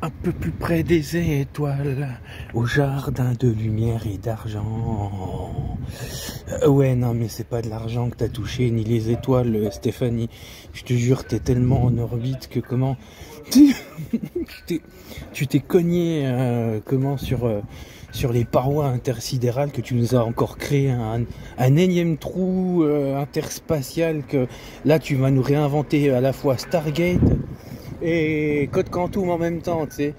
Un peu plus près des étoiles, au jardin de lumière et d'argent. Ouais, non, mais c'est pas de l'argent que t'as touché, ni les étoiles, Stéphanie. Je te jure, t'es tellement en orbite que comment... tu t'es cogné sur les parois intersidérales que tu nous as encore créé un énième trou interspatial que là tu vas nous réinventer à la fois Stargate et Code Quantum en même temps, tu sais.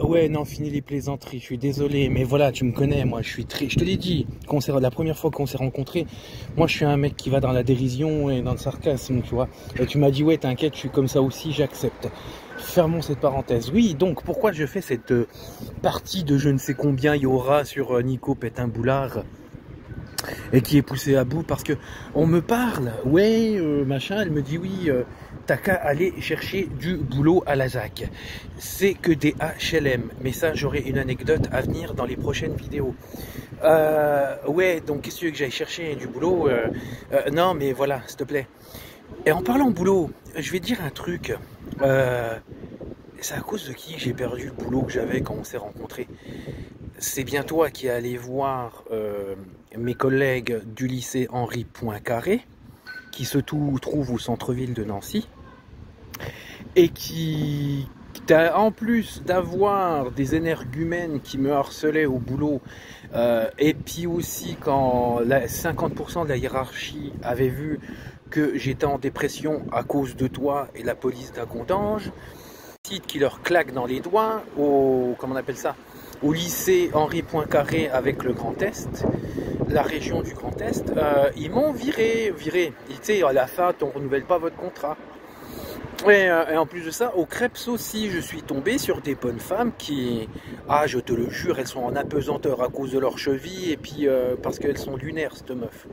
Ouais, non, fini les plaisanteries, je suis désolé, mais voilà, tu me connais, moi, je te l'ai dit, la première fois qu'on s'est rencontrés, moi, je suis un mec qui va dans la dérision et dans le sarcasme, tu vois. Et tu m'as dit, ouais, t'inquiète, je suis comme ça aussi, j'accepte. Fermons cette parenthèse. Oui, donc, pourquoi je fais cette partie de je ne sais combien il y aura sur Nico Pétain Boulard et qui est poussé à bout parce que on me parle, ouais, machin, elle me dit oui, t'as qu'à aller chercher du boulot à la ZAC. C'est que des HLM, mais ça j'aurai une anecdote à venir dans les prochaines vidéos. Ouais, donc qu'est-ce que tu veux que j'aille chercher du boulot? Non, mais voilà, s'il te plaît. Et en parlant boulot, je vais te dire un truc. C'est à cause de qui j'ai perdu le boulot que j'avais quand on s'est rencontrés. C'est bien toi qui es allé voir mes collègues du lycée Henri Poincaré, qui se trouve au centre-ville de Nancy, et qui, en plus d'avoir des énergumènes qui me harcelaient au boulot, et puis aussi quand 50% de la hiérarchie avait vu que j'étais en dépression à cause de toi et la police d'Acondange, qui leur claque dans les doigts comment on appelle ça, au lycée Henri Poincaré avec le Grand Est, la région du Grand Est, ils m'ont viré. Tu sais, à la fin, on ne renouvelle pas votre contrat. Et en plus de ça, au Crêpes aussi, je suis tombé sur des bonnes femmes qui, je te le jure, elles sont en apesanteur à cause de leurs chevilles et puis parce qu'elles sont lunaires, cette meuf.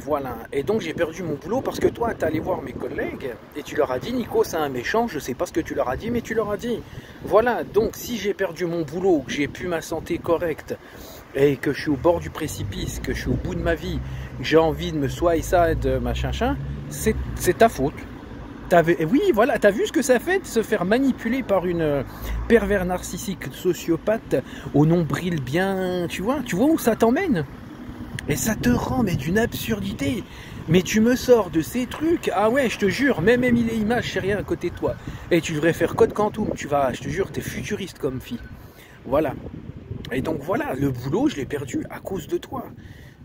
Voilà, et donc j'ai perdu mon boulot parce que toi, t'es allé voir mes collègues et tu leur as dit, Nico, c'est un méchant, je sais pas ce que tu leur as dit, mais tu leur as dit. Voilà, donc si j'ai perdu mon boulot, que j'ai plus ma santé correcte et que je suis au bord du précipice, que je suis au bout de ma vie, que j'ai envie de me suicide, machin, c'est ta faute. Oui, voilà, t'as vu ce que ça fait de se faire manipuler par une pervers narcissique sociopathe au nombril bien, tu vois où ça t'emmène? Et ça te rend mais d'une absurdité. Mais tu me sors de ces trucs. Ah ouais, je te jure, même Émile et Images, c'est rien à côté de toi. Et tu devrais faire Code Quantum. Je te jure, t'es futuriste comme fille. Voilà. Et donc voilà, le boulot, je l'ai perdu à cause de toi.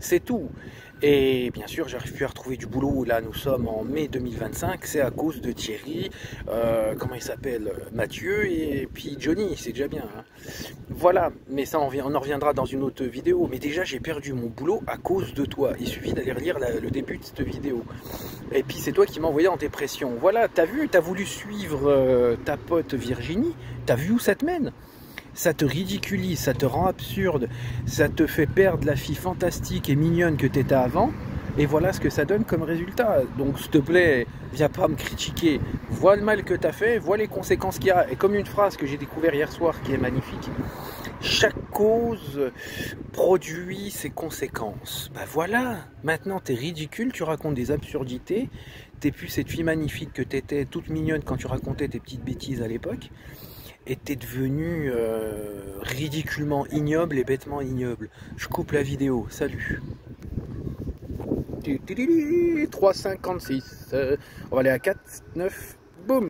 C'est tout. Et bien sûr, j'arrive plus à retrouver du boulot. Là, nous sommes en mai 2025. C'est à cause de Thierry, comment il s'appelle, Mathieu et puis Johnny. C'est déjà bien. Hein. Voilà. Mais ça, on en reviendra dans une autre vidéo. Mais déjà, j'ai perdu mon boulot à cause de toi. Il suffit d'aller relire le début de cette vidéo. Et puis, c'est toi qui m'as envoyé en dépression. Voilà, t'as vu, t'as voulu suivre ta pote Virginie. T'as vu où ça te mène? Ça te ridiculise, ça te rend absurde, ça te fait perdre la fille fantastique et mignonne que tu étais avant. Et voilà ce que ça donne comme résultat. Donc s'il te plaît, viens pas me critiquer. Vois le mal que tu as fait, vois les conséquences qu'il y a. Et comme une phrase que j'ai découvert hier soir qui est magnifique. Chaque cause produit ses conséquences. Bah voilà, maintenant t'es ridicule, tu racontes des absurdités. T'es plus cette fille magnifique que t'étais, toute mignonne quand tu racontais tes petites bêtises à l'époque. Et t'es devenu ridiculement ignoble et bêtement ignoble. Je coupe la vidéo, salut. 3,56. On va aller à 4, 9.